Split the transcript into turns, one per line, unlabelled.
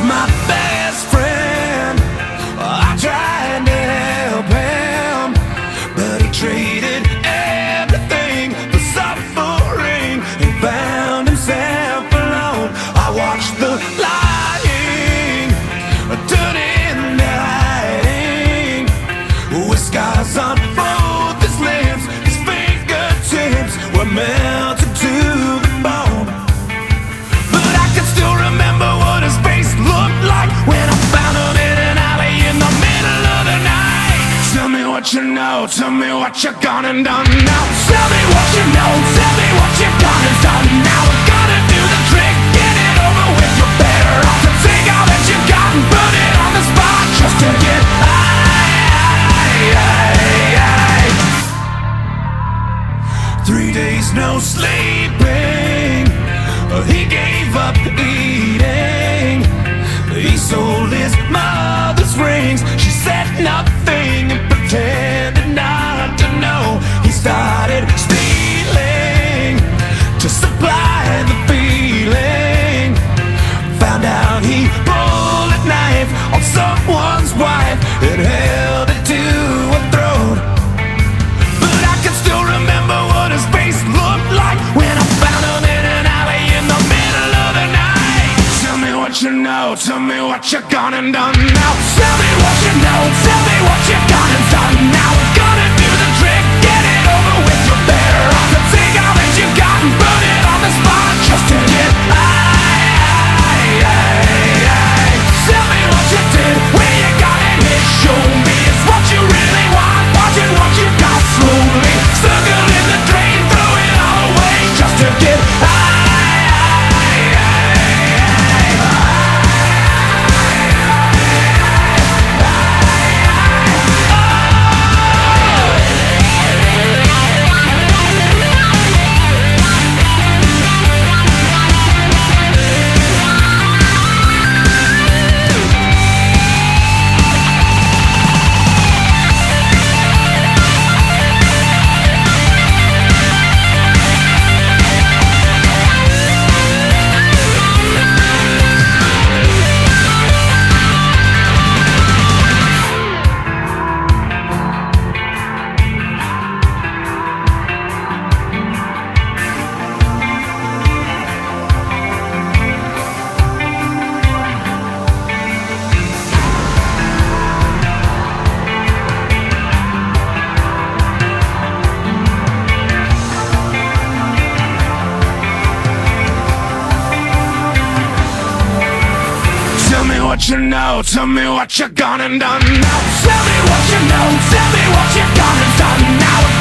my best friend. I tried to help him, but he traded everything for suffering and found himself alone. I watched the lying turn into hiding, with scars on both his lips. His fingertips were melted to the bone. But I can still remember what his face looked like when I found him in an alley in the middle of the night. Tell me what you know, tell me what you gone and done now. Tell me what you know, tell me what you gone and done now. We're gonna do the trick, get it over with. You're better off to take all that you got and put it on the spot just to get high. 3 days no sleeping, he gave up eating. He sold his mother's rings. She said nothing and pretended not to know. He started stealing to supply the feeling. Found out he pulled a knife on someone's wife and held it to her throat. But I can still remember what his face looked like when I found him in an alley in the middle of the night. Tell me what you know, tell me what you gone and done now. Tell me what you know, tell me what you gone and done now. We're gonna do the trick, get it over with. You're better off to take all that you got and put it on the spot just to get high. Tell me what you did, where you got it hit. Show me it's what you really want, watching what you got slowly. Circle in the drain, throw it all away just to get high. What you know, tell me what you gone and done now. Tell me what you know, tell me what you gone and done now.